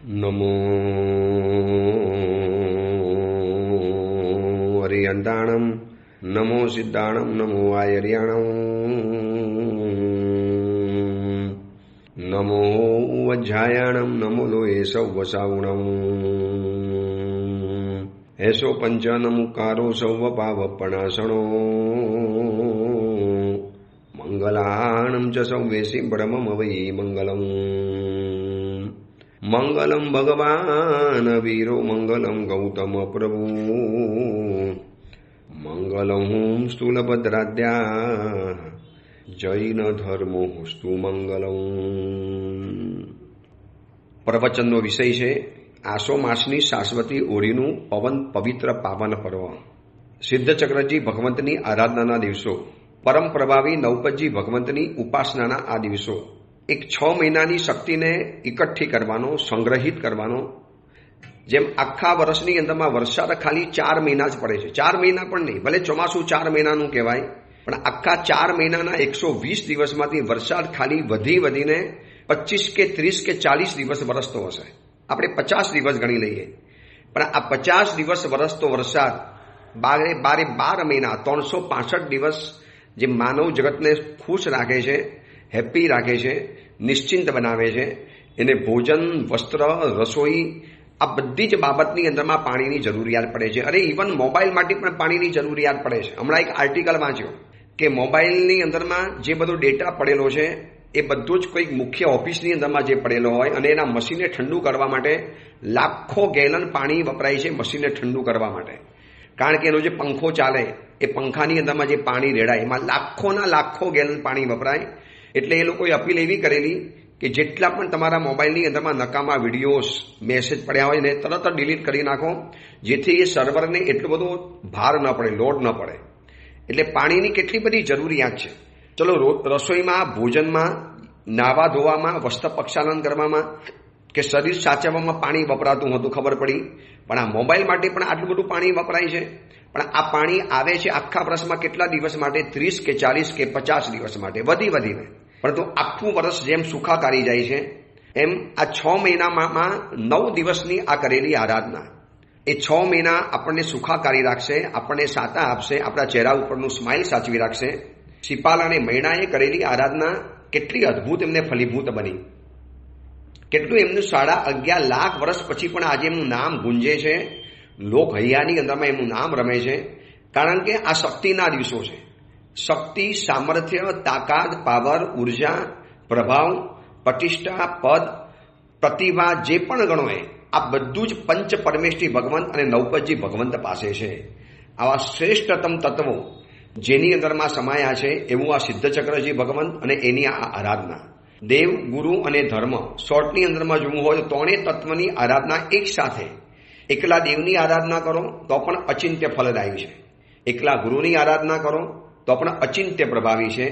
નમો હરિયંતાણમ, નમો સિદ્ધાણમ, નમો આયર્યાણમ, નમો વજ્જાયાણમ, નમો લોહે સૌવસાવણમ, એસો પંચનમુકારો સૌવ પાવપણાસણો, મંગલાણમ ચ સૌવેસી બ્રહ્મમ વૈ મંગલમ, મંગલમ ભગવાન વીરો, મંગલમ ગૌતમ પ્રભુ, મંગલમ સ્થૂલભદ્રાદ્યા, જૈન ધર્મોસ્તુ મંગલમ. પ્રવચનનો વિષય છે આસો માસની શાશ્વતી ઓળીનું પવિત્ર પાવન પર્વ. સિદ્ધચક્રજી ભગવંતની આરાધનાના દિવસો, પરમ પ્રભાવી નૌપતજી ભગવંતની ઉપાસનાના આ દિવસો, એક 6 મહિનાની શક્તિને એકઠી કરવાનો, સંગ્રહિત કરવાનો. જેમ આખા વર્ષની અંદરમાં વરસાદ ખાલી 4 મહિના જ પડે છે, 4 મહિના પણ નહીં, ભલે ચોમાસું 4 મહિનાનું કહેવાય, પણ આખા 4 મહિનાના 120 દિવસમાંથી વરસાદ ખાલી વધીને 25 કે 30 કે 40 દિવસ વરસતો હશે. આપણે 50 દિવસ ગણી લઈએ, પણ આ 50 દિવસ વરસતો વરસાદ 12 મહિના 365 દિવસ જે માનવ જગતને ખુશ રાખે છે, હેપી રાખે છે, નિશ્ચિંત બનાવે છે. એને ભોજન, વસ્ત્ર, રસોઈ, આ બધી જ બાબતની અંદરમાં પાણીની જરૂરિયાત પડે છે. અરે ઇવન મોબાઈલ માટે પણ પાણીની જરૂરિયાત પડે છે. હમણાં એક આર્ટિકલ વાંચ્યો કે મોબાઈલની અંદરમાં જે બધો ડેટા પડેલો છે એ બધું જ કોઈક મુખ્ય ઓફિસની અંદરમાં જે પડેલો હોય અને એના મશીનને ઠંડુ કરવા માટે લાખો ગેલન પાણી વપરાય છે મશીનને ઠંડુ કરવા માટે. કારણ કે એનો જે પંખો ચાલે એ પંખાની અંદરમાં જે પાણી રેડાય એમાં લાખો ગેલન પાણી વપરાય. એટલે એ લોકોએ અપીલ એવી કરેલી કે જેટલા પણ તમારા મોબાઈલની અંદરમાં નકામા વિડીયોઝ, મેસેજ પડ્યા હોય ને તરત જ ડિલીટ કરી નાખો, જેથી એ સર્વરને એટલો બધો ભાર ન પડે, લોડ ન પડે. એટલે પાણીની કેટલી બધી જરૂરિયાત છે. ચલો, રસોઈમાં, ભોજનમાં, નાવા ધોવામાં, વસ્ત્ર પ્રક્ષાલન કરવામાં કે શરીર સાચવવામાં પાણી વપરાતું હતું, ખબર પડી. પણ આ મોબાઈલ માટે પણ આટલું બધું પાણી વપરાય છે. પણ આ પાણી આવે છે આખા વર્ષમાં કેટલા દિવસ માટે? 30 કે 40 કે 50 દિવસ માટે, વધીને. પરંતુ આખું વર્ષ જેમ સુખાકારી જાય છે એમ આ 6 મહિનામાં 9 દિવસની આ કરેલી આરાધના એ 6 મહિના આપણને સુખાકારી રાખશે, આપણને સાતા આપશે, આપણા ચહેરા ઉપરનું સ્માઇલ સાચવી રાખશે. શિપાલ અને મૈણાએ કરેલી આરાધના કેટલી અદ્ભુત એમને ફલીભૂત બની. કેટલું એમનું 11.5 લાખ વર્ષ પછી પણ આજે એમનું નામ ગુંજે છે, લોક હૈયાની અંદરમાં એમનું નામ રમે છે. કારણ કે આ શક્તિના દિવસો છે. શક્તિ, સામર્થ્ય, તાકાત, પાવર, ઉર્જા, પ્રભાવ, પ્રતિષ્ઠા, પદ, પ્રતિભા જે પણ ગણો એ આ બધું જ પંચ પરમેષ્ઠી ભગવંત અને નૌપતજી ભગવંત પાસે છે. આવા શ્રેષ્ઠતમ તત્વો જેની અંદરમાં સમાયા છે એવું આ સિદ્ધચક્રજી ભગવંત અને એની આ આરાધના. દેવ, ગુરુ અને ધર્મ, શોર્ટની અંદરમાં જોવું હોય તો 3 તત્વની આરાધના એક સાથે. એકલા દેવની આરાધના કરો તો પણ અચિંત્ય ફલદાયી છે. એકલા ગુરુની આરાધના કરો તો પણ અચિંત્ય પ્રભાવી છે.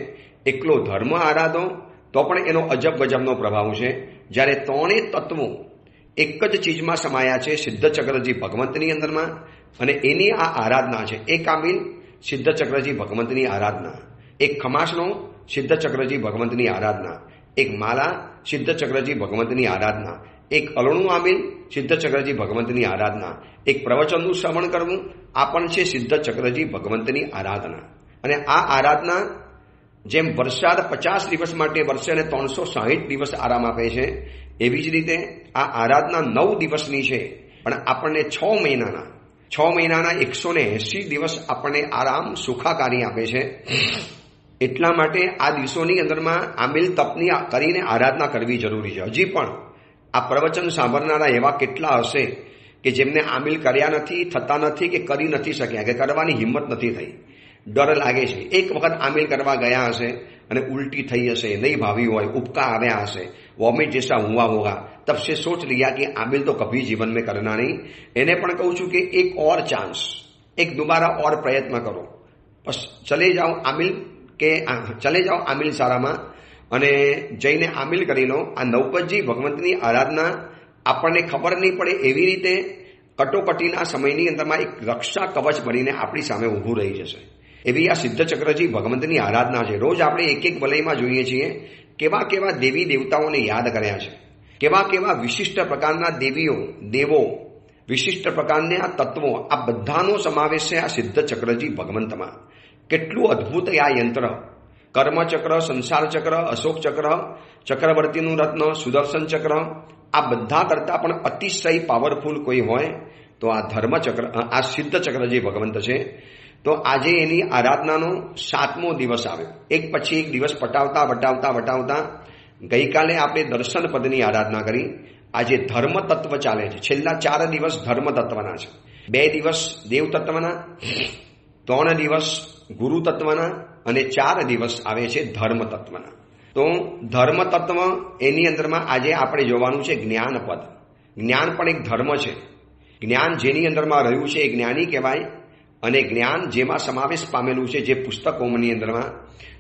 એકલો ધર્મ આરાધો તો પણ એનો અજબ ગજબનો પ્રભાવ છે. જ્યારે 3 તત્વો એક જ ચીજમાં સમાયા છે સિદ્ધચક્રજી ભગવંતની અંદરમાં, અને એની આ આરાધના છે. એક આમિલ સિદ્ધચક્રજી ભગવંતની આરાધના, એક ખમાસનો સિદ્ધચક્રજી ભગવંતની આરાધના, એક માલા સિદ્ધચક્રજી ભગવંતની આરાધના, એક અલણું આમિલ સિદ્ધચક્રજી ભગવંતની આરાધના, એક પ્રવચનનું શ્રવણ કરવું, આ પણ છે સિદ્ધચક્રજી ભગવંતની આરાધના. અને આ આરાધના જેમ વરસાદ 50 દિવસ માટે વરસે અને 360 દિવસ આરામ આપે છે, એવી જ રીતે આ આરાધના 9 દિવસની છે, પણ આપણને 6 મહિનાના 180 દિવસ આપણને આરામ, સુખાકારી આપે છે. એટલા માટે આ દિવસોની અંદરમાં આમિલ તપની કરીને આરાધના કરવી જરૂરી છે. હજી પણ આ પ્રવચન સાંભળનારા એવા કેટલા હશે કે જેમને આમિલ કર્યા નથી, થતા નથી કે કરી નથી શક્યા, કે કરવાની હિંમત નથી થઈ, ડર લાગે છે. એક વખત આમિલ કરવા ગયા હશે અને ઉલટી થઈ હશે, નહીં ભાવી હોય, ઉપકા આવ્યા હશે, વોમિટ જૈસા હુआ होगा, तब से सोच लिया कि आमिल तो कभी जीवन में करना नहीं. એને પણ કહું છું કે એક और चांस, एक दोबारा और प्रयत्न करो, बस चले जाओ आमिल શાળામાં અને જઈને આમિલ કરી લો. આ નૌપતજી ભગવંતની આરાધના આપણને ખબર નહીં પડે એવી રીતે કટોકટીના સમયની અંદરમાં એક રક્ષા કવચ બનીને આપણી સામે ઊભું રહી જશે. એવી આ સિદ્ધચક્રજી ભગવંતની આરાધના છે. રોજ આપણે એક વલયમાં જોઈએ છીએ કેવા દેવી દેવતાઓને યાદ કર્યા છે. કેવા કેવા વિશિષ્ટ પ્રકારના દેવો વિશિષ્ટ પ્રકારના તત્વો, આ બધાનો સમાવેશ છે આ સિદ્ધ ચક્રજી ભગવંતમાં. કેટલું અદ્ભુત આ યંત્ર! કર્મચક્ર, સંસાર ચક્ર, અશોક ચક્ર, ચક્રવર્તીનું રત્ન, સુદર્શન ચક્ર, આ બધા કરતા પણ અતિશય પાવરફુલ કોઈ હોય તો આ ધર્મચક્ર, આ સિદ્ધ ચક્ર જે ભગવંત છે. તો આજે એની આરાધનાનો 7મો દિવસ આવ્યો. એક પછી એક દિવસ વટાવતા ગઈકાલે આપણે દર્શન પદની આરાધના કરી. આજે ધર્મ તત્વ ચાલે છે. છેલ્લા 4 દિવસ ધર્મ તત્વના છે. 2 દિવસ દેવ તત્વના, 3 દિવસ ગુરુ તત્વના અને 4 દિવસ આવે છે ધર્મ તત્વના. તો ધર્મ તત્વ એની અંદરમાં આજે આપણે જોવાનું છે જ્ઞાન પદ. જ્ઞાન પણ એક ધર્મ છે. જ્ઞાન જેની અંદરમાં રહ્યું છે એ જ્ઞાની કહેવાય. અને જ્ઞાન જેમાં સમાવેશ પામેલું છે જે પુસ્તકોની અંદરમાં,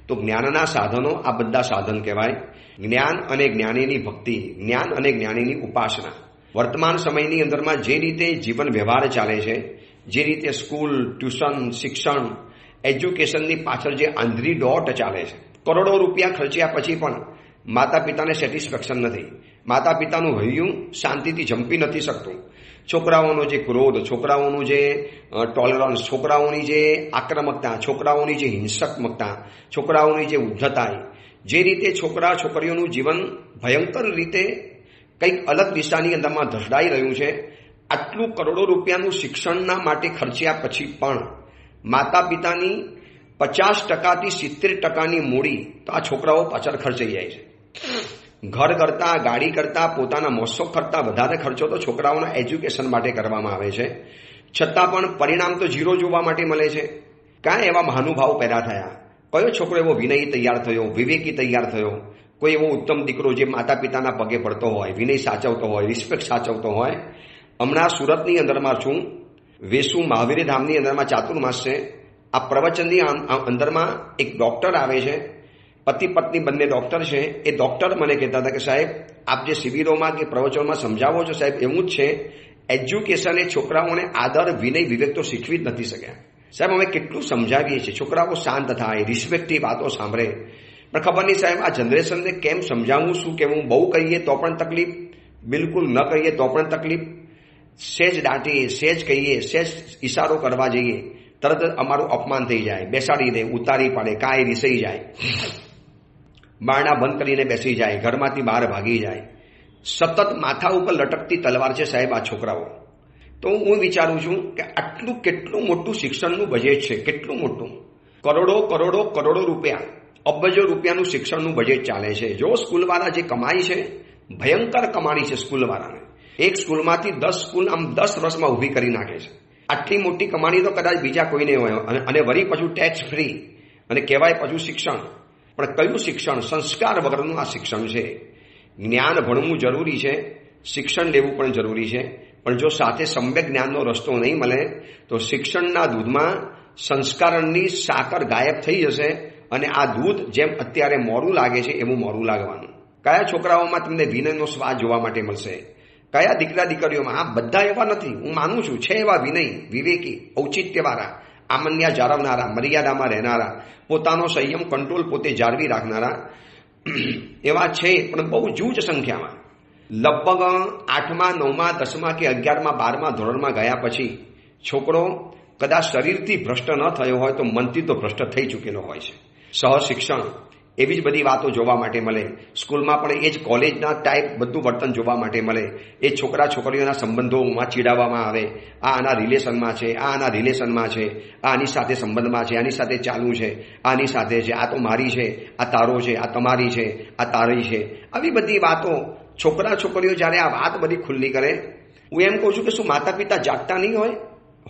તો જ્ઞાનના સાધનો આ બધા સાધન કહેવાય. જ્ઞાન અને જ્ઞાનીની ભક્તિ, જ્ઞાન અને જ્ઞાનીની ઉપાસના. વર્તમાન સમયની અંદરમાં જે રીતે જીવન વ્યવહાર ચાલે છે, જે રીતે સ્કૂલ, ટ્યુશન, શિક્ષણ, એજ્યુકેશનની પાછળ જે આંધળી દોટ ચાલે છે, કરોડો રૂપિયા ખર્ચ્યા પછી પણ માતા પિતાને સેટિસ્ફેક્શન નથી. માતા પિતાનું હૈયું શાંતિથી જંપી નથી શકતું. છોકરાઓનો જે ક્રોધ, છોકરાઓનું જે ટોલરન્સ, છોકરાઓની જે આક્રમકતા, છોકરાઓની જે હિંસકમકતા, છોકરાઓની જે ઉદ્ધતાઈ, જે રીતે છોકરા છોકરીઓનું જીવન ભયંકર રીતે કંઈક અલગ દિશાની અંદરમાં ધસડાઈ રહ્યું છે, આટલું કરોડો રૂપિયાનું શિક્ષણના માટે ખર્ચ્યા પછી પણ માતા પિતાની 50%થી 70%ની મૂડી તો આ છોકરાઓ પાછળ ખર્ચાઈ જાય છે. ઘર કરતા, ગાડી કરતા, પોતાના મોજશોખ કરતા વધારે ખર્ચો તો છોકરાઓના એજ્યુકેશન માટે કરવામાં આવે છે. છતાં પણ પરિણામ તો 0 જોવા માટે મળે છે. કાંઈ એવા મહાનુભાવ પેદા થયા? કયો છોકરો એવો વિનયી તૈયાર થયો, વિવેકી તૈયાર થયો? કોઈ એવો ઉત્તમ દીકરો જે માતા પિતાના પગે પડતો હોય, વિનય સાચવતો હોય, રિસ્પેક્ટ સાચવતો હોય? હમણાં સુરતની અંદરમાં છું, વેસુ મહાવીર ધામની અંદરમાં ચાતુર્માસ છે. આ પ્રવચનની અંદરમાં એક ડોક્ટર આવે છે, પતિ પત્ની બંને ડોક્ટર છે. એ ડોક્ટર મને કહેતા હતા કે સાહેબ, આપ જે શિબિરોમાં કે પ્રવચનોમાં સમજાવો છો સાહેબ, એવું જ છે, એજ્યુકેશન એ છોકરાઓને આદર, વિનય, વિવેક તો શીખવી જ નથી શક્યા. સાહેબ અમે કેટલું સમજાવીએ છીએ, છોકરાઓ શાંત થાય, રિસ્પેક્ટથી વાતો સાંભળે, પણ ખબર નહીં સાહેબ આ જનરેશનને કેમ સમજાવવું, શું કહેવું? બહુ કહીએ તો પણ તકલીફ, બિલકુલ ન કહીએ તો પણ તકલીફ. સેજ દાટીએ, સેજ કહીએ, સેજ ઈશારો કરવા જઈએ, તરત જ અમારું અપમાન થઈ જાય, બેસાડી દે, ઉતારી પાડે, કાંઈ રીસાઈ જાય, બારણા બંધ કરીને બેસી જાય, ઘરમાંથી બહાર ભાગી જાય. સતત માથા ઉપર લટકતી તલવાર છે સાહેબ આ છોકરાઓ. તો હું વિચારું છું કે આટલું કેટલું મોટું શિક્ષણનું બજેટ છે, કેટલું મોટું, કરોડો રૂપિયા, અબજો રૂપિયાનું શિક્ષણનું બજેટ ચાલે છે. જો સ્કૂલવાળા જે કમાઈ છે, ભયંકર કમાણી છે સ્કૂલવાળાને. એક સ્કૂલમાંથી 10 સ્કૂલ આમ 10 વર્ષમાં ઊભી કરી નાખે છે. આટલી મોટી કમાણી તો કદાચ બીજા કોઈને હોય. અને વળી પાછું ટેક્સ ફ્રી, અને કહેવાય પાછું શિક્ષણ. પણ કયું શિક્ષણ? સંસ્કાર વગરનું આ શિક્ષણ છે. જ્ઞાન ભણવું જરૂરી છે, શિક્ષણ લેવું પણ જરૂરી છે, પણ જો સાથે સમ્યક જ્ઞાનનો રસ્તો નહીં મળે તો શિક્ષણના દૂધમાં સંસ્કારની સાકર ગાયબ થઈ જશે. અને આ દૂધ જેમ અત્યારે મોરું લાગે છે એવું મોરું લાગવાનું. કયા છોકરાઓમાં તમને વિનયનો સ્વાદ જોવા માટે મળશે? કયા દીકરા દીકરીઓમાં? આ બધા એવા નથી, હું માનું છું, છે એવા વિનય, વિવેકી, ઔચિત્યવાળા, આમન્યા જાળવનારા, મર્યાદામાં રહેનારા, પોતાનો સંયમ, કંટ્રોલ પોતે જાળવી રાખનારા એવા છે, પણ બહુ જૂજ સંખ્યામાં. લગભગ 8મા, 9મા, 10મા કે 11મા, 12મા ધોરણમાં ગયા પછી છોકરો કદાચ શરીરથી ભ્રષ્ટ ન થયો હોય તો મનથી તો ભ્રષ્ટ થઈ ચૂકેલો હોય છે. સહશિક્ષણ, એવી જ બધી વાતો જોવા માટે મળે. સ્કૂલમાં પણ એ જ કોલેજના ટાઈપ બધું વર્તન જોવા માટે મળે. એ છોકરા છોકરીઓના સંબંધોમાં ચીડાવવામાં આવે, આ આના રિલેશનમાં છે, આ આના રિલેશનમાં છે, આ આની સાથે સંબંધમાં છે, આની સાથે ચાલુ છે, આની સાથે છે, આ તો મારી છે, આ તારો છે, આ તમારી છે, આ તારી છે. આવી બધી વાતો છોકરા છોકરીઓ જ્યારે આ વાત બધી ખુલ્લી કરે, હું એમ કહું છું કે શું માતા પિતા જાગતા નહીં હોય?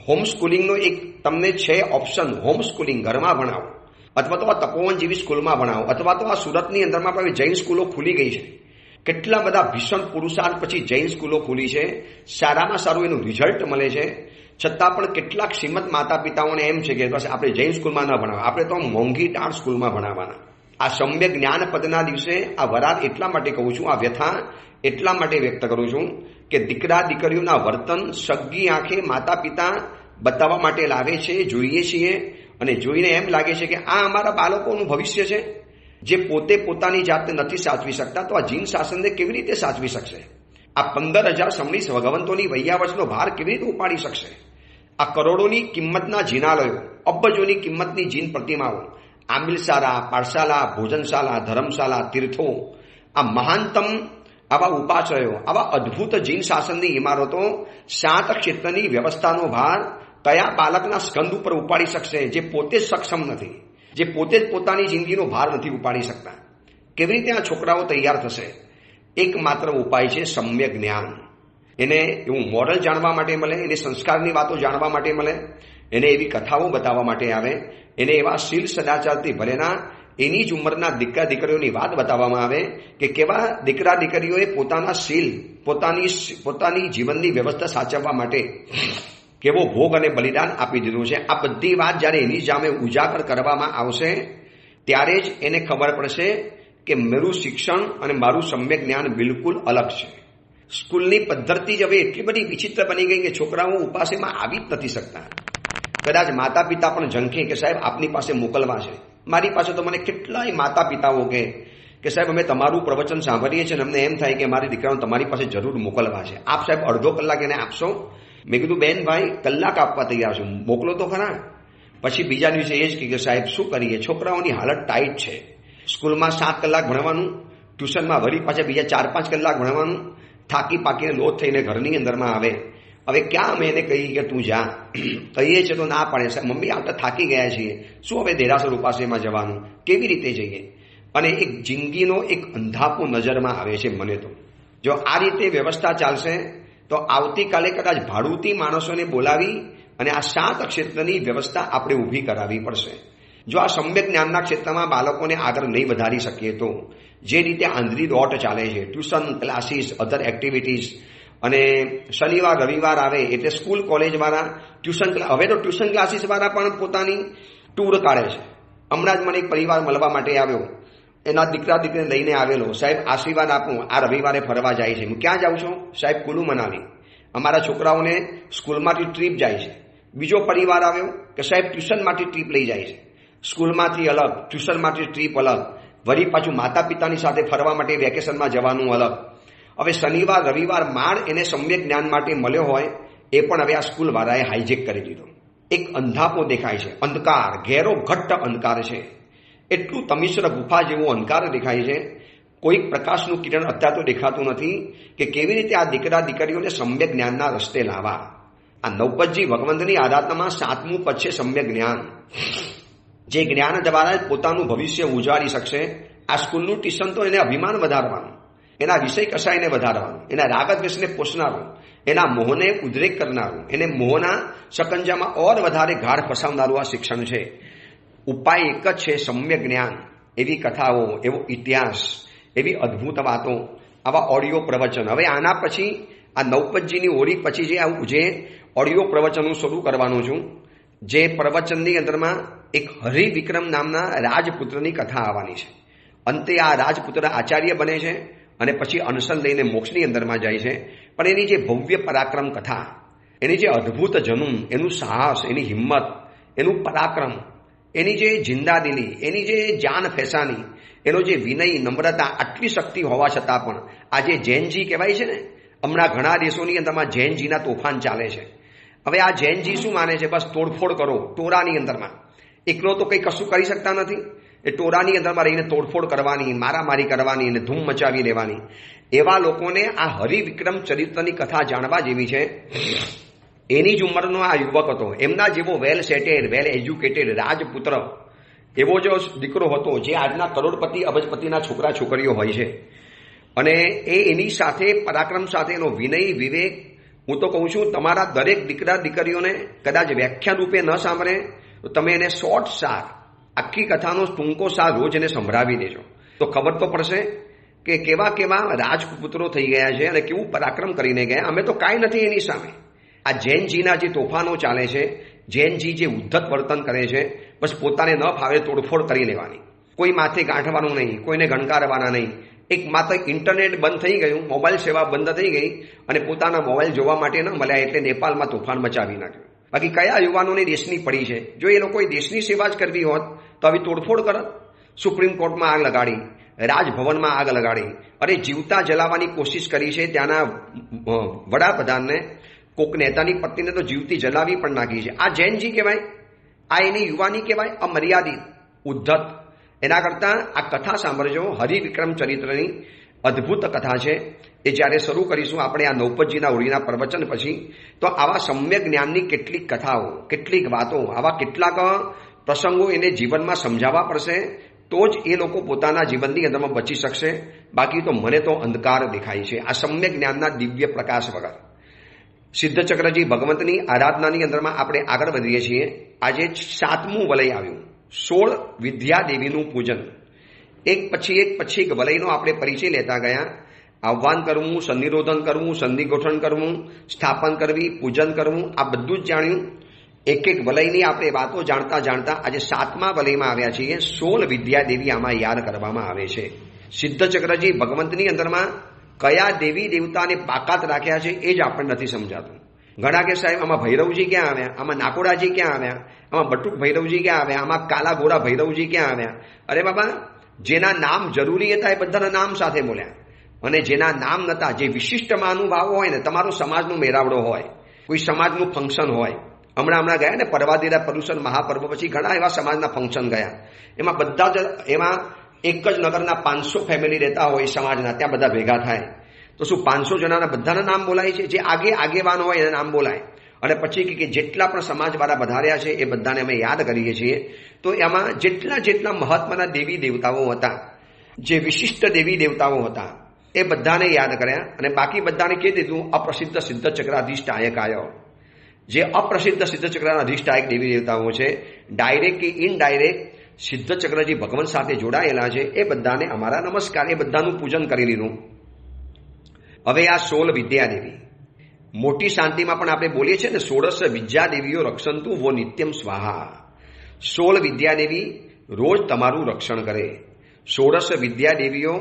હોમ સ્કૂલિંગનો એક તમને છે ઓપ્શન, હોમ સ્કૂલિંગ, ઘરમાં ભણાવો, અથવા તો આ તપોવન જેવી સ્કૂલમાં ભણાવો, અથવા તો આ સુરતની અંદરમાં પણ જૈન સ્કૂલો ખુલી ગઈ છે. કેટલા બધા ભીષણ પુરુષાર્થ પછી જૈન સ્કૂલો ખુલી છે, સારામાં સારું એનું રિઝલ્ટ મળે છે. છતાં પણ કેટલાક શ્રીમંત માતા પિતાઓને એમ છે કે બસ આપણે જૈન સ્કૂલમાં ન ભણાવવા, આપણે તો મોંઘી ટાળ સ્કૂલમાં ભણાવવાના. આ સમ્યક જ્ઞાન પદના દિવસે આ વરાત એટલા માટે કહું છું, આ વ્યથા એટલા માટે વ્યક્ત કરું છું કે દીકરા દીકરીઓના વર્તન સગી આંખે માતા પિતા બતાવવા માટે લાવે છે, જોઈએ છીએ, અને જોઈને એમ લાગે છે કે આ અમારા બાળકોનું ભવિષ્ય છે. જે પોતે પોતાની જાતને નથી સાચવી શકતા, તો આ જીન શાસનને કેવી રીતે સાચવી શકશે? આ 15,000 સમણી ભગવંતોની વૈયાવચનો ભાર કેવી રીતે ઉપાડી શકશે? આ કરોડોની કિંમતના જીનાલયો, અબજોની કિંમતની જીન પ્રતિમાઓ, આમિલશાળા, પાઠશાળા, ભોજનશાળા, ધર્મશાળા, તીર્થો, આ મહાનતમ આવા ઉપાશ્રયો, આવા અદ્ભુત જીન શાસનની ઇમારતો, 7 ક્ષેત્રની વ્યવસ્થાનો ભાર કયા બાળકના સ્કંદ ઉપર ઉપાડી શકશે, જે પોતે જ સક્ષમ નથી, જે પોતે જ પોતાની જિંદગીનો ભાર નથી ઉપાડી શકતા? કેવી રીતે આ છોકરાઓ તૈયાર થશે? એકમાત્ર ઉપાય છે સમ્યક જ્ઞાન. એને એવું મોરલ જાણવા માટે મળે, એને સંસ્કારની વાતો જાણવા માટે મળે, એને એવી કથાઓ બતાવવા માટે આવે, એને એવા શીલ સદાચારથી ભરેલા એની જ ઉંમરના દીકરા દીકરીઓની વાત બતાવવામાં આવે કે કેવા દીકરા દીકરીઓએ પોતાના શીલ, પોતાની જીવનની વ્યવસ્થા સાચવવા માટે કેવો ભોગ અને બલિદાન આપી દીધું છે. આ બધી વાત જ્યારે એની સામે ઉજાગર કરવામાં આવશે ત્યારે જ એને ખબર પડશે કે મારું શિક્ષણ અને મારું સમ્યક જ્ઞાન બિલકુલ અલગ છે. સ્કૂલની પદ્ધતિ જ હવે એટલી બધી વિચિત્ર બની ગઈ કે છોકરાઓ ઉપાસેમાં આવી જ નથી શકતા. કદાચ માતા પિતા પણ ઝંખે કે સાહેબ આપની પાસે મોકલવા છે. મારી પાસે તો મને કેટલાય માતા પિતાઓ કે સાહેબ અમે તમારું પ્રવચન સાંભળીએ છીએ અને અમને એમ થાય કે મારી દીકરાઓને તમારી પાસે જરૂર મોકલવા છે. આપ સાહેબ અડધો કલાક એને આપશો? મેં કીધું બેન ભાઈ કલાક આપવા તૈયાર છું, મોકલો તો ખરા. પછી બીજા દિવસે એ જ કે સાહેબ શું કરીએ, છોકરાઓની હાલત ટાઈટ છે. સ્કૂલમાં 7 કલાક ભણવાનું, ટ્યુશનમાં વળી પાછા બીજા 4-5 કલાક ભણવાનું, થાકી પાકીને લોટ થઈને ઘરની અંદરમાં આવે. હવે ક્યાં અમે એને કહીએ કે તું જા? કહીએ છીએ તો ના પાડે, સાહેબ મમ્મી આપણે થાકી ગયા છીએ, શું હવે દેરાસર ઉપાસેમાં જવાનું, કેવી રીતે જઈએ? અને એક જિંદગીનો એક અંધાપો નજરમાં આવે છે મને તો. જો આ રીતે વ્યવસ્થા ચાલશે તો આવતીકાલે કદાચ ભાડુતી માણસોને બોલાવી અને આ 7 ક્ષેત્રની વ્યવસ્થા આપણે ઊભી કરાવવી પડશે. જો આ સમ્યક જ્ઞાનના ક્ષેત્રમાં બાળકોને આગળ નહીં વધારી શકીએ તો જે રીતે આંધળી દોટ ચાલે છે, ટ્યુશન ક્લાસીસ, અધર એક્ટિવિટીઝ, અને શનિવાર રવિવાર આવે એટલે સ્કૂલ કોલેજવાળા હવે તો ટ્યુશન ક્લાસીસવાળા પણ પોતાની ટૂર કાઢે છે. હમણાં જ મને એક પરિવાર મળવા માટે આવ્યો, એના દીકરા દીકરીને લઈને આવેલો. સાહેબ આશીર્વાદ આપું, આ રવિવારે ફરવા જાય છે. હું ક્યાં જાઉં છું? સાહેબ કુલુ મનાલી. અમારા છોકરાઓને સ્કૂલમાંથી ટ્રીપ જાય છે. બીજો પરિવાર આવ્યો કે સાહેબ ટ્યુશનમાંથી ટ્રીપ લઈ જાય છે. સ્કૂલમાંથી અલગ, ટ્યુશનમાંથી ટ્રીપ અલગ, વળી પાછું માતા પિતાની સાથે ફરવા માટે વેકેશનમાં જવાનું અલગ. હવે શનિવાર રવિવાર માળ એને સમ્યક જ્ઞાન માટે મળ્યો હોય એ પણ હવે આ સ્કૂલવાળાએ હાઈજેક કરી દીધો. એક અંધાપો દેખાય છે, અંધકાર, ઘેરો ઘટ્ટ અંધકાર છે. એટલું તમિશ્ર ગુફા જેવો અંધકાર દેખાય છે. કોઈક પ્રકાશનું કિરણ અત્યારે તો દેખાતું નથી કે કેવી રીતે આ દીકરા દીકરીઓને સમ્યક જ્ઞાનના રસ્તે લાવવા. આ નવપતજી ભગવંતની આરાધનામાં 7મું પદ છે સમ્યક જ્ઞાન. જે જ્ઞાન દ્વારા પોતાનું ભવિષ્ય ઉજાડી શકશે. આ સ્કૂલનું ટ્યુશન તો એને અભિમાન વધારવાનું, એના વિષય કસાયને વધારવાનું, એના રાગદ્વેષને પોષનારું, એના મોહને ઉદ્રેક કરનારું, એને મોહના શકંજામાં ઓર વધારે ગાઢ ફસાવનારું આ શિક્ષણ છે. ઉપાય એક જ છે, સમ્યક જ્ઞાન. એવી કથાઓ, એવો ઇતિહાસ, એવી અદ્ભુત વાતો, આવા ઓડિયો પ્રવચન. હવે આના પછી આ નવપતજીની ઓરી પછી જે ઓડિયો પ્રવચન હું શરૂ કરવાનું છું, જે પ્રવચનની અંદરમાં એક હરિવિક્રમ નામના રાજપુત્રની કથા આવવાની છે. અંતે આ રાજપુત્ર આચાર્ય બને છે અને પછી અનશન લઈને મોક્ષની અંદરમાં જાય છે. પણ એની જે ભવ્ય પરાક્રમ કથા, એની જે અદ્ભુત જનૂન, એનું સાહસ, એની હિંમત, એનું પરાક્રમ, એની જે જિંદાદિલી, એની જે જાન ફેસાની, એનો જે વિનય, નમ્રતા, આટલી શક્તિ હોવા છતાં પણ આ જે જૈનજી કહેવાય છે ને, હમણાં ઘણા દેશોની અંદરમાં જૈનજીના તોફાન ચાલે છે. હવે આ જૈનજી શું માને છે? બસ તોડફોડ કરો ટોરાની અંદરમાં. એકલો તો કંઈ કશું કરી શકતા નથી. એ ટોરાની અંદરમાં રહીને તોડફોડ કરવાની, મારામારી કરવાની અને ધૂમ મચાવી લેવાની. એવા લોકોને આ હરિવિક્રમ ચરિત્રની કથા જાણવા જેવી છે. એની જ ઉંમરનો આ યુવક હતો. એમના જેવો વેલ સેટેડ, વેલ એજ્યુકેટેડ રાજપુત્ર એવો જો દીકરો હતો, જે આજના કરોડપતિ અબજપતિના છોકરા છોકરીઓ હોય છે. અને એની સાથે પરાક્રમ સાથે એનો વિનય, વિવેક, હું તો કહું છું તમારા દરેક દીકરા દીકરીઓને કદાચ વ્યાખ્યાન રૂપે ન સાંભળે તો તમે એને શોર્ટ સાર, આખી કથાનો ટૂંકો સાર રોજ એને સંભળાવી દેજો તો ખબર તો પડશે કે કેવા કેવા રાજપુત્રો થઈ ગયા છે અને કેવું પરાક્રમ કરીને ગયા. અમે તો કાંઈ નથી એની સામે. આ જૈનજીના જે તોફાનો ચાલે છે, જૈનજી જે ઉદ્ધત વર્તન કરે છે, બસ પોતાને ન ફાવે તોડફોડ કરી લેવાની, કોઈ માથે ગાંઠવાનું નહીં, કોઈને ગણકારવાના નહીં. એક માત્ર ઇન્ટરનેટ બંધ થઈ ગયું, મોબાઈલ સેવા બંધ થઈ ગઈ અને પોતાના મોબાઈલ જોવા માટે ન મળ્યા એટલે નેપાળમાં તોફાન મચાવી નાખ્યું. બાકી કયા યુવાનોને દેશની પડી છે? જો એ લોકોએ દેશની સેવા જ કરવી હોત તો આવી તોડફોડ કરત. સુપ્રીમ કોર્ટમાં આગ લગાડી, રાજભવનમાં આગ લગાડી, અને જીવતા જલાવવાની કોશિશ કરી છે. ત્યાંના વડાપ્રધાનને, કોક નેતાની પત્નીને તો જીવતી જલાવી પણ નાખી છે. આ જૈનજી કહેવાય? આ એની યુવાની કહેવાય? અમર્યાદિત, ઉદ્ધત. એના કરતાં આ કથા સાંભળજો, હરિવિક્રમ ચરિત્રની અદ્ભુત કથા છે. એ જ્યારે શરૂ કરીશું આપણે આ નૌપતજીના ઓળીના પ્રવચન પછી, તો આવા સમ્યક જ્ઞાનની કેટલીક કથાઓ, કેટલીક વાતો, આવા કેટલાક પ્રસંગો એને જીવનમાં સમજાવવા પડશે, તો જ એ લોકો પોતાના જીવનની અંદરમાં બચી શકશે. બાકી તો મને તો અંધકાર દેખાય છે આ સમ્યક જ્ઞાનના દિવ્ય પ્રકાશ વગર. સિદ્ધચક્રજી ભગવંતની આરાધનાની અંદરમાં આપણે આગળ વધીએ છીએ. આજે 7મું વલય આવ્યું, 16 વિદ્યાદેવીનું પૂજન. એક પછી એક વલયનો આપણે પરિચય લેતા ગયા. આહ્વાન કરવું, સંનિરોધન કરવું, સંધિ ગોઠણ કરવું, સ્થાપન કરવી, પૂજન કરવું, આ બધું જ જાણ્યું. એક એક વલયની આપણે વાતો જાણતા જાણતા આજે 7મા વલયમાં આવ્યા છીએ. 16 વિદ્યાદેવી આમાં યાદ કરવામાં આવે છે. સિદ્ધચક્રજી ભગવંતની અંદરમાં કયા દેવી દેવતાને બાકાત રાખ્યા છે એ જ આપણને નથી સમજાતું. ઘણા કે સાહેબ આમાં ભૈરવજી ક્યાં આવ્યા, આમાં નાકોડાજી ક્યાં આવ્યા, આમાં બટુક ભૈરવજી ક્યાં આવ્યા, આમાં કાલા ગોરા ભૈરવજી ક્યાં આવ્યા? અરે બાબા, જેના નામ જરૂરી હતા એ બધાના નામ સાથે બોલ્યા, અને જેના નામ નતા, જે વિશિષ્ટ મહાનુભાવો હોય ને, તમારો સમાજનો મેળાવડો હોય, કોઈ સમાજનું ફંક્શન હોય, હમણાં ગયા ને પરવાદિરા પર્યુષણ મહાપર્વ પછી ઘણા એવા સમાજના ફંક્શન ગયા, એમાં બધા જ એમાં એક જ નગરના 500 ફેમિલી રહેતા હોય સમાજના, ત્યાં બધા ભેગા થાય તો શું 500 જણાના બધાના નામ બોલાય છે? જે આગેવાન હોય એના નામ બોલાય. અને પછી કે જેટલા પણ સમાજવાળા વધાર્યા છે એ બધાને અમે યાદ કરીએ છીએ. તો એમાં જેટલા મહાત્માના દેવી દેવતાઓ હતા, જે વિશિષ્ટ દેવી દેવતાઓ હતા, એ બધાને યાદ કર્યા. અને બાકી બધાને કહી દીધું અપ્રસિદ્ધ સિદ્ધચક્રાધીષ્ટાયક આયો. જે અપ્રસિદ્ધ સિદ્ધચક્રના અધિષ્ઠાયક દેવી દેવતાઓ છે, ડાયરેક્ટ કે ઇનડાયરેક્ટ સિદ્ધચક્રજી ભગવાન સાથે જોડાયેલા છે, એ બધાને અમારા નમસ્કાર, એ બધાનું પૂજન કરી લીધું. હવે આ 16 વિદ્યાદેવી, મોટી શાંતિમાં પણ આપણે બોલીએ છીએ ને, 16 વિદ્યાદેવીઓ રક્ષંતુ વો નિત્યમ સ્વાહા. 16 વિદ્યાદેવી રોજ તમારું રક્ષણ કરે. 16 વિદ્યાદેવીઓ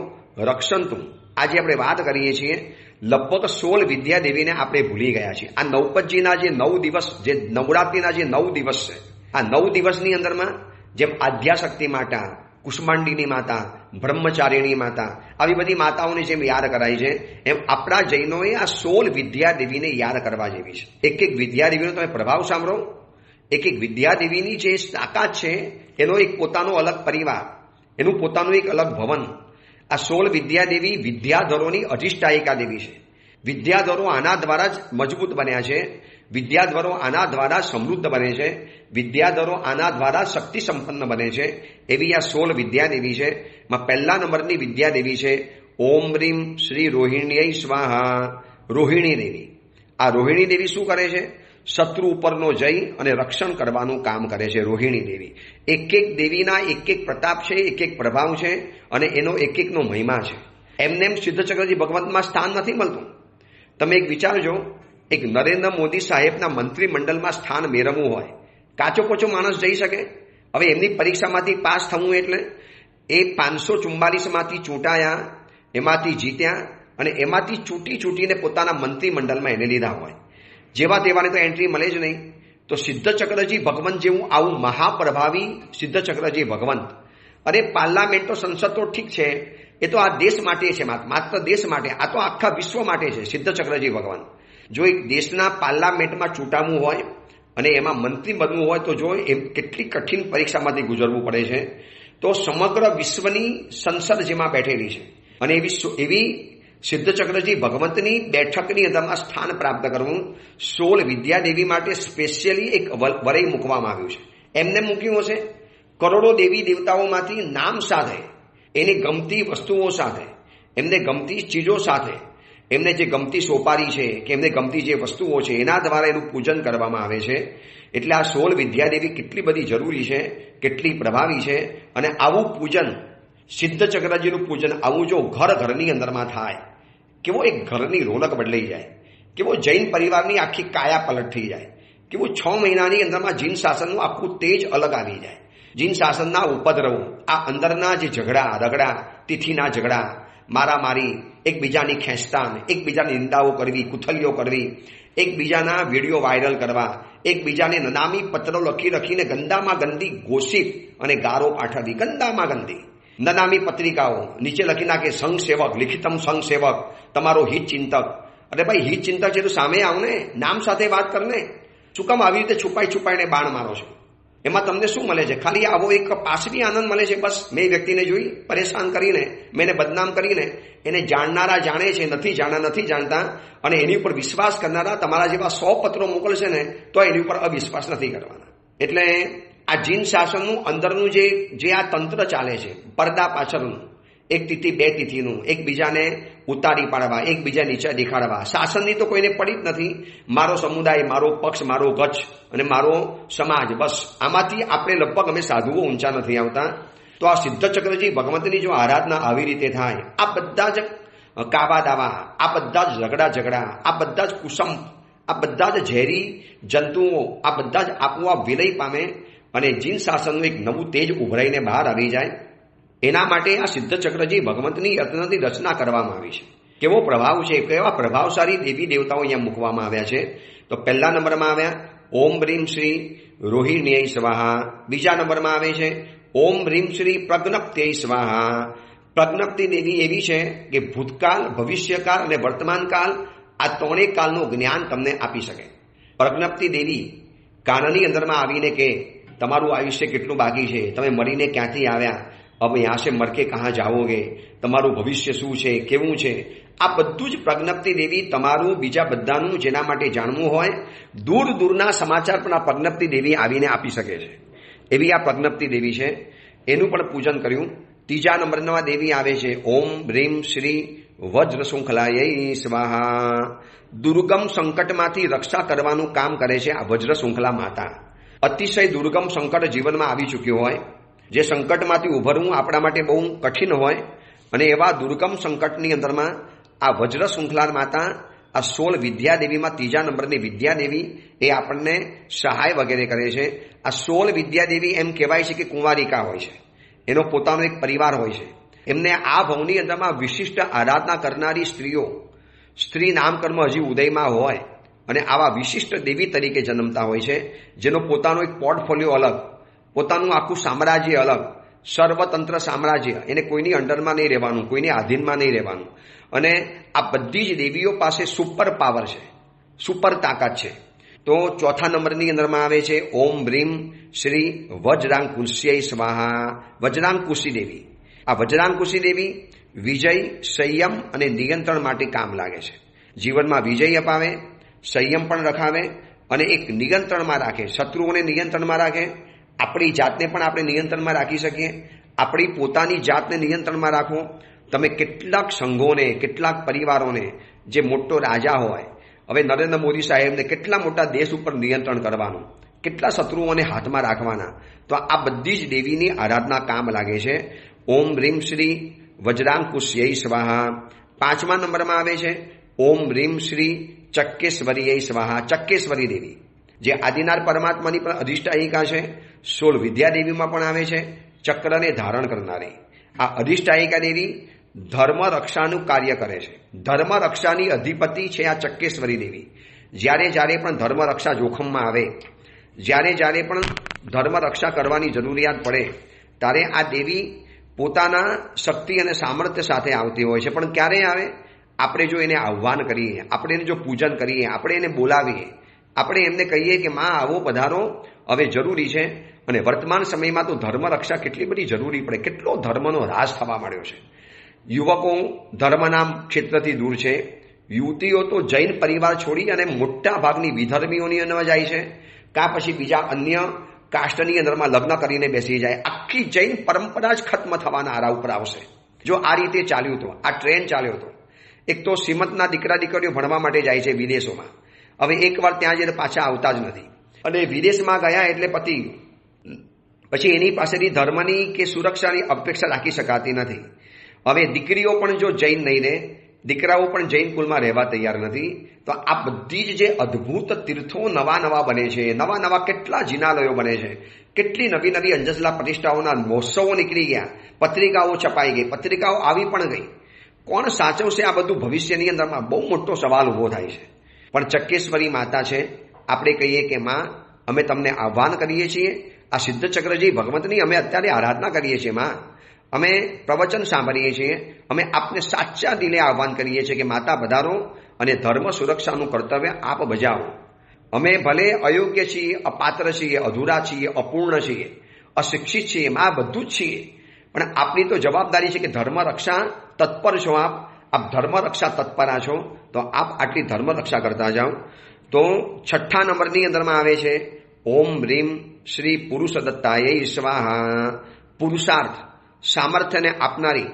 રક્ષંતુ. આજે આપણે વાત કરીએ છીએ, લગભગ 16 વિદ્યાદેવીને આપણે ભૂલી ગયા છીએ. આ નૌપતજીના જે 9 દિવસ, જે નવરાત્રિના જે 9 દિવસ છે, આ 9 દિવસની અંદરમાં જેમ આદ્યાશક્તિ માતા, કુષ્માંડીની માતા, બ્રહ્મચારિણી માતા, આવી બધી માતાઓને જેમ યાદ કરાય છે, એમ આપણા જૈનોએ આ 16 વિદ્યાદેવીને યાદ કરવા જેવી છે. એક એક વિદ્યાદેવીનો તમે પ્રભાવ સાંભળો. એક એક વિદ્યાદેવીની જે તાકાત છે, એનો એક પોતાનો અલગ પરિવાર, એનું પોતાનું એક અલગ ભવન. આ 16 વિદ્યાદેવી વિદ્યાધરોની અધિષ્ઠાયિકા દેવી છે. વિદ્યાધરો આના દ્વારા જ મજબૂત બન્યા છે. વિદ્યાધરો આના દ્વારા સમૃદ્ધ બને છે. વિદ્યાધરો આના દ્વારા શક્તિ સંપન્ન બને છે. એવી આ 16 વિદ્યાદેવી છે. પહેલા નંબરની વિદ્યાદેવી છે ઓમ રીમ શ્રી રોહિણીય સ્વાહા, રોહિણી દેવી. આ રોહિણી દેવી શું કરે છે? શત્રુ ઉપરનો જય અને રક્ષણ કરવાનું કામ કરે છે રોહિણી દેવી. એક એક દેવીના એક એક પ્રતાપ છે, એક એક પ્રભાવ છે, અને એનો એક એકનો મહિમા છે. એમને એમ સિદ્ધચક્રજી ભગવંતમાં સ્થાન નથી મળતું. તમે એક વિચારજો, એક નરેન્દ્ર મોદી સાહેબના મંત્રીમંડળમાં સ્થાન મેળવવું હોય, કાચો કોચો માણસ જઈ શકે? હવે એમની પરીક્ષામાંથી પાસ થવું એટલે એ 544માંથી ચૂંટાયા, એમાંથી જીત્યા, અને એમાંથી ચૂંટીને પોતાના મંત્રીમંડળમાં એને લીધા હોય. જેવા તેવાને તો એન્ટ્રી મળે જ નહીં. તો સિદ્ધચક્રજી ભગવંત જેવું આવું મહાપ્રભાવી સિદ્ધચક્રજી ભગવંત, અરે પાર્લામેન્ટો સંસદ તો ઠીક છે, એ તો આ દેશ માટે છે, માત્ર દેશ માટે, આ તો આખા વિશ્વ માટે છે સિદ્ધચક્રજી ભગવંત. જો એક દેશના પાર્લામેન્ટમાં ચૂંટાવું હોય અને એમાં મંત્રી બનવું હોય, તો જો એમ કેટલી કઠિન પરીક્ષામાંથી ગુજરવું પડે છે. તો સમગ્ર વિશ્વની સંસદ જેમાં બેઠેલી છે, અને એવી સિદ્ધચક્રજી ભગવંતની બેઠકની અંદરમાં સ્થાન પ્રાપ્ત કરવું 16 વિદ્યાદેવી માટે સ્પેશિયલી એક વલય મૂકવામાં આવ્યું છે. એમને મૂક્યું હશે કરોડો દેવી દેવતાઓમાંથી નામ સાથે, એની ગમતી વસ્તુઓ સાથે, એમને ગમતી ચીજો સાથે, એમને જે ગમતી સોપારી છે કે એમને ગમતી જે વસ્તુઓ છે, એના દ્વારા એનું પૂજન કરવામાં આવે છે. એટલે આ 16 વિદ્યાદેવી કેટલી બધી જરૂરી છે, કેટલી પ્રભાવી છે. અને આવું પૂજન, સિદ્ધચક્રજીનું પૂજન આવું જો ઘરની અંદરમાં થાય, કેવો એક ઘરની રોનક બદલાઈ જાય, કેવો જૈન પરિવારની આખી કાયા પલટ થઈ જાય, કેવું 6 મહિનાની અંદરમાં જીન શાસનનું આખું તેજ અલગ આવી જાય. જીન શાસનના ઉપદ્રવો, આ અંદરના જે ઝઘડા રગડા, તિથિના ઝઘડા, મારામારી, એકબીજાની ખેંચતાન, એકબીજાની નિંદાઓ કરવી, કુથલીઓ કરવી, એકબીજાના વિડીયો વાયરલ કરવા, એકબીજાને નનામી પત્રો લખીને ગંદામાં ગંદી ગોસિપ અને ગારો પાઠવવી, ગંદામાં ગંદી. નનામી પત્રિકાઓ નીચે લખી નાખે સંઘ સેવક, લિખિતમ સંઘ સેવક, તમારો હિત ચિંતક. અરે ભાઈ, હિત ચિંતક છે તો સામે આવને, નામ સાથે વાત કરને. શું કામ આવી રીતે છુપાઈને બાણ મારો છો? એમાં તમને શું મળે છે? ખાલી આવો એક પાછલી આનંદ મળે છે. બસ મેં વ્યક્તિને જોઈ પરેશાન કરીને, મેં એને બદનામ કરીને, એને જાણનારા જાણે છે, નથી જાણતા, અને એની ઉપર વિશ્વાસ કરનારા તમારા જેવા 100 પત્રો મોકલશે ને તો એની ઉપર અવિશ્વાસ નથી કરવાના. એટલે આ જીન શાસનનું અંદરનું જે આ તંત્ર ચાલે છે, પડદા પાછળનું, એક તિથિ બે તિથિનું, એકબીજાને ઉતારી પાડવા, એકબીજા નીચે દેખાડવા. શાસનની તો કોઈને પડી જ નથી. મારો સમુદાય, મારો પક્ષ, મારો ગચ્છ અને મારો સમાજ, બસ આમાંથી આપણે લગભગ અમે સાધુઓ ઊંચા નથી આવતા. તો આ સિદ્ધચક્રજી ભગવંતની જો આરાધના આવી રીતે થાય, આ બધા જ કાવા દાવા, આ બધા જ ઝઘડા, આ બધા જ કુસમ, આ બધા જ ઝેરી જંતુઓ, આ બધા જ આપોઆપ વિલય પામે અને જીન શાસનનું એક નવું તેજ ઉભરાઈને બહાર આવી જાય. એના માટે આ સિદ્ધચક્રજી ભગવંતની યત્નની રચના કરવામાં આવી છે. કેવો પ્રભાવ છે, કેવા પ્રભાવશાળી દેવી દેવતાઓ અહીંયા મૂકવામાં આવ્યા છે. તો પહેલા નંબરમાં આવ્યા ઓમ રીમ શ્રી રોહિણ્યય સ્વાહા. બીજા નંબરમાં આવે છે ઓમ રીમ શ્રી પ્રજ્ઞપ્ત્યય સ્વાહા. પ્રજ્ઞપ્તિ દેવી એવી છે કે ભૂતકાળ, ભવિષ્યકાળ અને વર્તમાનકાળ, આ ત્રણેય કાળનું જ્ઞાન તમને આપી શકે. પ્રજ્ઞપ્તિ દેવી કાનની અંદરમાં આવીને કે તમારું આયુષ્ય કેટલું બાકી છે, તમે મરીને ક્યાંથી આવ્યા, હવે યહાં સે મર કે કહાં જાઓગે, તમારું ભવિષ્ય શું છે, કેવું છે, આ બધું જ પ્રજ્ઞપ્તિ દેવી તમારું, બીજા બધાનું જેના માટે જાણવું હોય, દૂર દૂરના સમાચાર પણ આ પ્રજ્ઞપ્તિ દેવી આવીને આપી શકે છે. એવી આ પ્રજ્ઞપ્તિ દેવી છે. એનું પણ પૂજન કર્યું. ત્રીજા નંબરમાં દેવી આવે છે ઓમ રીમ શ્રી વજ્ર શૃંખલાય સ્વાહા. દુર્ગમ સંકટમાંથી રક્ષા કરવાનું કામ કરે છે આ વજ્ર શૃંખલા માતા. અતિશય દુર્ગમ સંકટ જીવનમાં આવી ચૂક્યું હોય, જે સંકટમાંથી ઉભરવું આપણા માટે બહુ કઠિન હોય, અને એવા દુર્ગમ સંકટની અંદરમાં આ વજ્ર શૃંખલા માતા, આ 16 વિદ્યાદેવીમાં ત્રીજા નંબરની વિદ્યાદેવી એ આપણને સહાય વગેરે કરે છે. આ 16 વિદ્યાદેવી એમ કહેવાય છે કે કુંવારિકા હોય છે, એનો પોતાનો એક પરિવાર હોય છે. એમને આ ભવની અંદરમાં વિશિષ્ટ આરાધના કરનારી સ્ત્રી નામકર્મ હજી ઉદયમાં હોય અને આવા વિશિષ્ટ દેવી તરીકે જન્મતા હોય છે, જેનો પોતાનો એક પોર્ટફોલિયો અલગ, પોતાનું આખું સામ્રાજ્ય અલગ, સર્વતંત્ર સામ્રાજ્ય. એને કોઈની અંડરમાં નહીં રહેવાનું, કોઈની આધીનમાં નહીં રહેવાનું. અને આ બધી જ દેવીઓ પાસે સુપર પાવર છે, સુપર તાકાત છે. તો ચોથા નંબરની અંદરમાં આવે છે ઓમ બ્રીમ શ્રી વજ્રાંકુશ્ય સ્વાહા. વજ્રાંકુશી દેવી. આ વજ્રાંકુશી દેવી વિજય, સંયમ અને નિયંત્રણ માટે કામ લાગે છે. જીવનમાં વિજય અપાવે, સંયમ પણ રખાવે અને એક નિયંત્રણમાં રાખે, શત્રુઓને નિયંત્રણમાં રાખે. આપણી જાતને પણ આપણે નિયંત્રણમાં રાખી શકીએ. આપણી પોતાની જાતને નિયંત્રણમાં રાખો. તમે કેટલાક સંઘોને, કેટલાક પરિવારોને, જે મોટો રાજા હોય, હવે નરેન્દ્ર મોદી સાહેબને કેટલા મોટા દેશ ઉપર નિયંત્રણ કરવાનું, કેટલા શત્રુઓને હાથમાં રાખવાના. તો આ બધી જ દેવીની આરાધના કામ લાગે છે. ઓમ રીમ શ્રી વજ્રાંકુશ્ય સ્વાહા. પાંચમા નંબરમાં આવે છે ઓમ રીમ શ્રી ચક્કેશ્વરીય સ્વાહા. ચક્કેશ્વરી દેવી જે આદિનાર પરમાત્માની પણ અધિષ્ઠાયિકા છે, 16 વિદ્યાદેવીમાં પણ આવે છે, ચક્રને ધારણ કરનારી. આ અધિષ્ઠાયિકા દેવી ધર્મ રક્ષાનું કાર્ય કરે છે. ધર્મ રક્ષાની અધિપતિ છે આ ચક્કેશ્વરી દેવી. જ્યારે પણ ધર્મ રક્ષા જોખમમાં આવે, જ્યારે પણ ધર્મ રક્ષા કરવાની જરૂરિયાત પડે, ત્યારે આ દેવી પોતાના શક્તિ અને સામર્થ્ય સાથે આવતી હોય છે. પણ ક્યારે આવે? આપણે જો એને આહ્વાન કરીએ, આપણે એને જો પૂજન કરીએ, આપણે એને બોલાવીએ, આપણે એમને કહીએ કે માં આવો પધારો, હવે જરૂરી છે. અને વર્તમાન સમયમાં તો ધર્મ રક્ષા કેટલી બધી જરૂરી પડે, કેટલો ધર્મનો હ્રાસ થવા માંડ્યો છે. યુવકો ધર્મના ક્ષેત્રથી દૂર છે, યુવતીઓ તો જૈન પરિવાર છોડી અને મોટા ભાગની વિધર્મીઓની અંદર જાય છે, કાં પછી બીજા અન્ય કાસ્ટની અંદરમાં લગ્ન કરીને બેસી જાય. આખી જૈન પરંપરા જ ખત્મ થવાના આરા ઉપર આવશે જો આ રીતે ચાલ્યું તો. આ ટ્રેન્ડ ચાલ્યો હતો. એક તો શ્રીમંતના દીકરીઓ ભણવા માટે જાય છે વિદેશોમાં, હવે એકવાર ત્યાં જઈને પાછા આવતા જ નથી, અને વિદેશમાં ગયા એટલે પતી ગયું. પછી એની પાસેથી ધર્મની કે સુરક્ષાની અપેક્ષા રાખી શકાતી નથી. હવે દીકરીઓ પણ જો જૈન નહીં રહે, દીકરાઓ પણ જૈન કુલમાં રહેવા તૈયાર નથી. તો આ બધી જ જે અદ્ભુત તીર્થો નવા બને છે, નવા કેટલા જિનાલયો બને છે, કેટલી નવી અંજસલા પ્રતિષ્ઠાઓના મહોત્સવો નીકળી ગયા, પત્રિકાઓ છપાઈ ગઈ, પત્રિકાઓ આવી પણ ગઈ. કોણ સાચવશે આ બધું? ભવિષ્યની અંદરમાં બહુ મોટો સવાલ ઊભો થાય છે. પણ ચક્કેશ્વરી માતા છે. આપણે કહીએ કે માં, અમે તમને આહ્વાન કરીએ છીએ. આ સિદ્ધચક્રજી ભગવંતની અમે અત્યારે આરાધના કરીએ છીએ. માં, અમે પ્રવચન સાંભળીએ છીએ, અમે આપને સાચા દિલે આહ્વાન કરીએ છીએ કે માતા પધારો અને ધર્મ સુરક્ષાનું કર્તવ્ય આપ બજાવો. અમે ભલે અયોગ્ય છીએ, અપાત્ર છીએ, અધૂરા છીએ, અપૂર્ણ છીએ, અશિક્ષિત છીએ, આ બધું જ છીએ, પણ આપની તો જવાબદારી છે કે ધર્મ રક્ષા તત્પર છો. આપ ધર્મ રક્ષા તત્પરા છો, તો આપ આટલી ધર્મ રક્ષા કરતા જાઓ. તો 6 નંબરની અંદરમાં આવે છે ઓમ રીમ શ્રી પુરુષ દત્તાય સ્વાહા. પુરુષાર્થ સામર્થ્યને આપનારી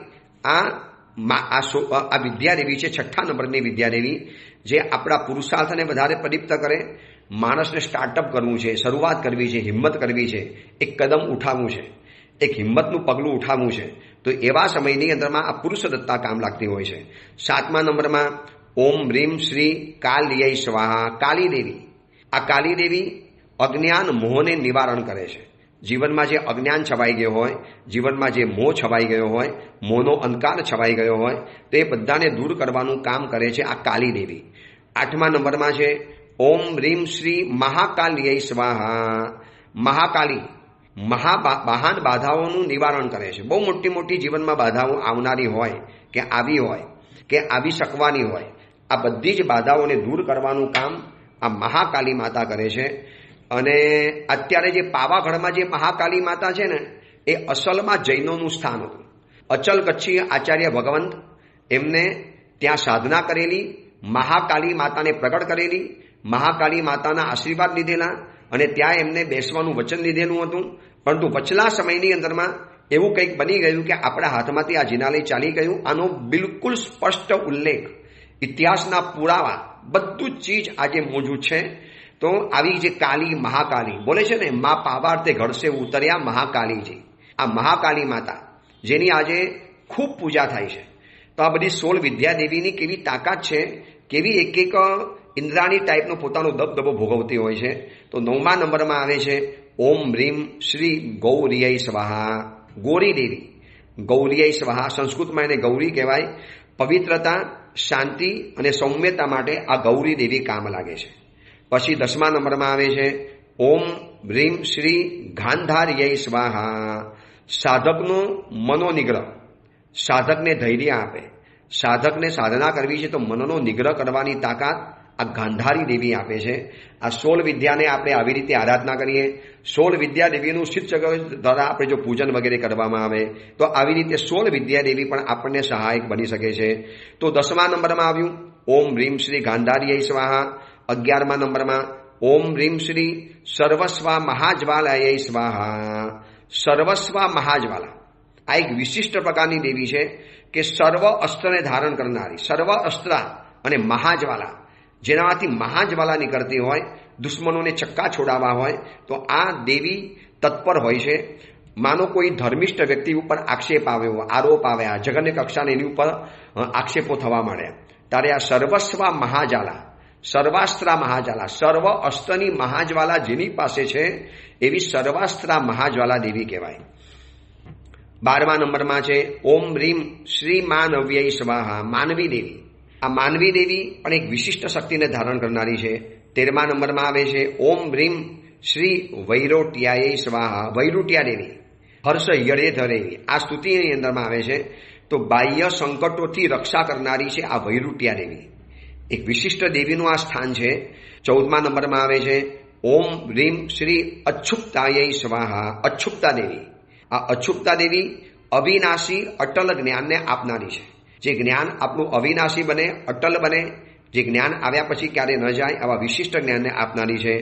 આ વિદ્યાદેવી છે, 6 નંબરની વિદ્યાદેવી, જે આપણા પુરુષાર્થને વધારે પ્રદીપ્ત કરે. માણસને સ્ટાર્ટઅપ કરવું છે, શરૂઆત કરવી છે, હિંમત કરવી છે, એક કદમ ઉઠાવવું છે, એક હિંમતનું પગલું ઉઠાવવું છે, તો એવા સમયની અંદરમાં આ પુરુષ દત્તા કામ લાગતી હોય છે. 7મા નંબરમાં ઓમ રીમ શ્રી કાલ્ય સ્વાહા. કાલી દેવી. આ કાલી દેવી અજ્ઞાન મોહને નિવારણ કરે છે. જીવનમાં જે અજ્ઞાન છવાઈ ગયો હોય, જીવનમાં જે મોહ છવાઈ ગયો હોય, મોહનો અંધકાર છવાઈ ગયો હોય, તો એ બધાને દૂર કરવાનું કામ કરે છે આ કાલી દેવી. 8મા નંબરમાં છે ઓમ રીમ શ્રી મહાકાલ્ય સ્વાહા. મહાકાલી મહાન બાધાઓનું નિવારણ કરે છે. બહુ મોટી મોટી જીવનમાં બાધાઓ આવનારી હોય કે આવી હોય કે આવી શકવાની હોય, આ બધી જ બાધાઓને દૂર કરવાનું કામ આ મહાકાલી માતા કરે છે. અને અત્યારે જે પાવાગઢમાં જે મહાકાલી માતા છે ને, એ અસલમાં જૈનોનું સ્થાન હતું. અચલ કચ્છી આચાર્ય ભગવંત એમને ત્યાં સાધના કરેલી, મહાકાલી માતાને પ્રગટ કરેલી, મહાકાલી માતાના આશીર્વાદ લીધેલા, અને ત્યાં એમને બેસવાનું વચન લીધેલું હતું. પરંતુ પછલા સમયની અંદરમાં એવું કંઈક બની ગયું કે આપણા હાથમાંથી આ જિનાલય ચાલી ગયું. આનો બિલકુલ સ્પષ્ટ ઉલ્લેખ, ઇતિહાસના પુરાવા, બધું જ ચીજ આજે મોજૂદ છે. તો આવી જે કાલી મહાકાલી બોલે છે ને, મા પાવાર્તે ઘડશે ઉતર્યા મહાકાલીજી, આ મહાકાલી માતા જેની આજે ખૂબ પૂજા થાય છે. તો આ બધી 16 વિદ્યાદેવીની કેવી તાકાત છે, કેવી એક એક ઇન્દ્રાણી ટાઈપનો પોતાનો દબદબો ભોગવતી હોય છે. તો 9મા નંબરમાં આવે છે ઓમ રીમ શ્રી ગૌરીય સ્વાહા. ગૌરી દેવી. ગૌરીય સ્વાહા, સંસ્કૃતમાં એને ગૌરી કહેવાય. પવિત્રતા, શાંતિ અને સૌમ્યતા માટે આ ગૌરી દેવી કામ લાગે છે. પછી 10મા નંબરમાં આવે છે ઓમ રીમ શ્રી ગાંધાર્ય સ્વાહા. સાધકનો મનોનિગ્રહ, સાધકને ધૈર્ય આપે. સાધકને સાધના કરવી છે તો મનનો નિગ્રહ કરવાની તાકાત આ ગાંધારી દેવી આપે છે. આ 16 વિદ્યાને આપણે આવી રીતે આરાધના કરીએ, 16 વિદ્યાદેવીનું શિવચક્ર દ્વારા આપણે જો પૂજન વગેરે કરવામાં આવે તો આવી રીતે 16 વિદ્યાદેવી પણ આપણને સહાયક બની શકે છે. તો 10મા નંબરમાં આવ્યું ઓમ રીમ શ્રી ગાંધાર્ય સ્વાહા. 11મા નંબરમાં ઓમ રીમ શ્રી સર્વસ્વા મહાજ્વાલાય સ્વાહા. સર્વસ્વા મહાજ્વાલા આ એક વિશિષ્ટ પ્રકારની દેવી છે કે સર્વ અસ્ત્રને ધારણ કરનારી, સર્વ અસ્ત્ર અને મહાજ્વાલા, જેનામાંથી મહાજ્વાલા નીકળતી હોય, દુશ્મનોને ચક્કા છોડાવવા હોય, તો આ દેવી તત્પર હોય છે. માનો કોઈ ધર્મિષ્ઠ વ્યક્તિ ઉપર આક્ષેપ આવ્યો, આરોપ આવ્યા, જગન્ય કક્ષાને એની ઉપર આક્ષેપો થવા માંડ્યા, ત્યારે આ સર્વસ્વ મહાજ્વાલા, સર્વાસ્ત્રા મહાજ્વાલા, સર્વ અસ્ત્રની મહાજ્વાલા જેની પાસે છે એવી સર્વાસ્ત્રા મહાજ્વાલા દેવી કહેવાય. 12મા નંબરમાં છે ઓમ રીમ શ્રી માનવ્ય સ્વાહા. માનવી દેવી. આ માનવી દેવી પણ એક વિશિષ્ટ શક્તિને ધારણ કરનારી છે. 13મા નંબરમાં આવે છે ઓમ રીમ શ્રી વૈરોટ્યાય સ્વાહા. વૈરુટ્યા દેવી. હર્ષ યળે ધરેવી. આ સ્તુતિની અંદરમાં આવે છે. તો બાહ્ય સંકટોથી રક્ષા કરનારી છે આ વૈરુટ્યા દેવી. એક વિશિષ્ટ દેવીનું આ સ્થાન છે. 14મા નંબરમાં આવે છે ઓમ રીમ શ્રી અચ્છુપ્તાય સ્વાહા. અચ્છુપ્તા દેવી. આ અચ્છુપ્તા દેવી અવિનાશી અટલ જ્ઞાનને આપનારી છે. જે જ્ઞાન આપણું અવિનાશી બને, અટલ બને, જે જ્ઞાન આવ્યા પછી ક્યારે ન જાય, આવા વિશિષ્ટ જ્ઞાનને આપનારી છે.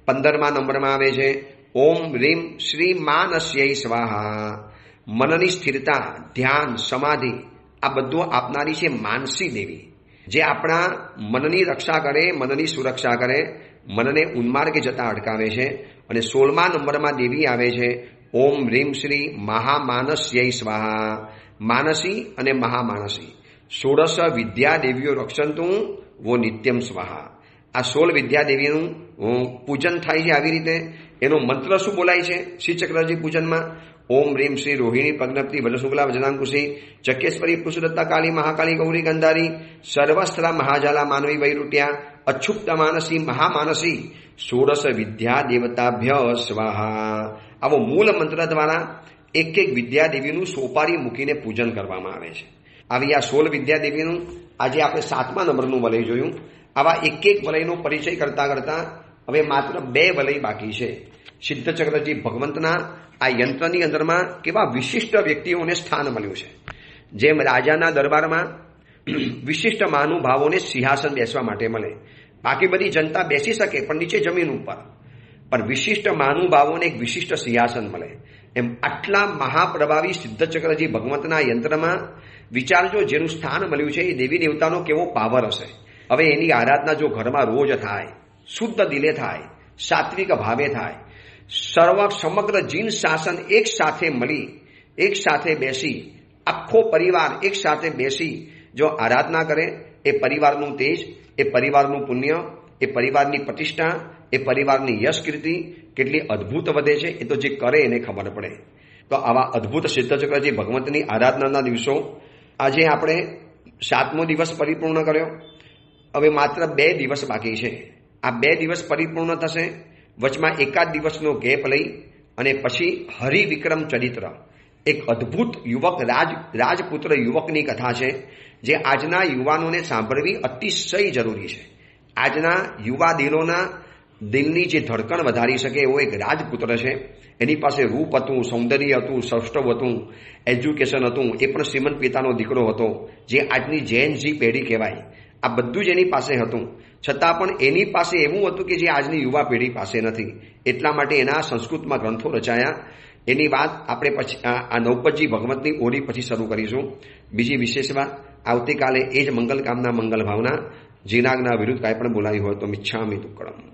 15મા નંબરમાં આવે છે ઓમ રીમ શ્રી માનસ્ય સ્વાહા. મનની સ્થિરતા, ધ્યાન, સમાધિ આ બધું આપનારી છે માનસી દેવી, જે આપણા મનની રક્ષા કરે, મનની સુરક્ષા કરે, મનને ઉન્માર્ગે જતા અટકાવે છે. અને 16મા નંબરમાં દેવી આવે છે ઓમ રીમ શ્રી મહામાનસ્ય સ્વાહા. માનસી અને મહામાનસી 16 વિદ્યાદેવીઓ રક્ષંતુ વો નિત્યમ સ્વાહા. આ 16 વિદ્યાદેવીનું પૂજન થાય છે. આવી રીતે એનો મંત્ર શું બોલાય છે શ્રીચક્રજી પૂજનમાં? ઓમ રીમ શ્રી રોહિણી પગ્નપ્તિ વજશુક્લા વજનાંકુશી ચકેશ્વરી પુરુષદત્તા કાલી મહાકાલી ગૌરી ગંધારી સર્વસ્ત્રા મહાજાલા માનવી વૈરુટ્યા અચ્છુપ્ત માનસી મહામાનસી 16 વિદ્યા દેવતાભ્ય સ્વાહા. આવો મૂળ મંત્ર દ્વારા એક એક વિદ્યાદેવીનું સોપારી મૂકીને પૂજન કરવામાં આવે છે. આવી આ 16 વિદ્યાદેવીનું આજે આપણે 7મા નંબરનું વલય જોયું. આવા એક એક વલયનો પરિચય કરતા કરતા હવે માત્ર 2 વલય બાકી છે. સિદ્ધચક્રજી ભગવંતના આ યંત્રની અંદરમાં કેવા વિશિષ્ટ વ્યક્તિઓને સ્થાન મળ્યું છે. જેમ રાજાના દરબારમાં વિશિષ્ટ મહાનુભાવોને સિંહાસન બેસવા માટે મળે, બાકી બધી જનતા બેસી શકે પણ નીચે જમીન ઉપર, પણ વિશિષ્ટ મહાનુભાવોને એક વિશિષ્ટ સિંહાસન મળે. એમ આટલા મહાપ્રભાવી સિદ્ધચક્રજી ભગવંતના યંત્રમાં વિચારજો, જેનું સ્થાન મળ્યું છે એ દેવી દેવતાનો કેવો પાવર હશે. હવે એની આરાધના જો ઘરમાં રોજ થાય, શુદ્ધ દિલે થાય, સાત્વિક ભાવે થાય, સમગ્ર જીન શાસન એક સાથે મળી, એક સાથે બેસી, આખો પરિવાર એક સાથે બેસી જો આરાધના કરે, એ પરિવારનું તેજ, એ પરિવારનું પુણ્ય, એ પરિવારની પ્રતિષ્ઠા, એ પરિવારની યશ કીર્તિ કેટલી અદ્ભુત વધે છે એ તો જે કરે એને ખબર પડે. તો આવા અદ્ભુત સિદ્ધચક્રજી ભગવંતની આરાધનાના દિવસો આજે આપણે 7મો દિવસ પરિપૂર્ણ કર્યો. હવે માત્ર 2 દિવસ બાકી છે. આ 2 દિવસ પરિપૂર્ણ થશે. વચમાં એકાદ દિવસનો ગેપ લઈ અને પછી હરિવિક્રમ ચરિત્ર, એક અદ્ભુત યુવક રાજપુત્ર યુવકની કથા છે, જે આજના યુવાનોને સાંભળવી અતિશય જરૂરી છે. આજના યુવા દિલની જે ધડકણ વધારી શકે એવો એક રાજપુત્ર છે. એની પાસે રૂપ હતું, સૌંદર્ય હતું, સૌષ્ઠવ હતું, એજ્યુકેશન હતું, એ પણ શ્રીમંત પિતાનો દીકરો હતો, જે આજની જેન-ઝી પેઢી કહેવાય. આ બધું જ એની પાસે હતું, છતાં પણ એની પાસે એવું હતું કે જે આજની યુવા પેઢી પાસે નથી. એટલા માટે એના સંસ્કૃતમાં ગ્રંથો રચાયા. એની વાત આપણે પછી આ નૌપતજી ભગવંતની ઓરી પછી શરૂ કરીશું. બીજી વિશેષ વાત આવતીકાલે એ જ મંગલ કામના મંગલ ભાવના જીનાગના વિરુદ્ધ કાંઈ પણ બોલાવી હોય તો મિચ્છામિ દુક્કડમ.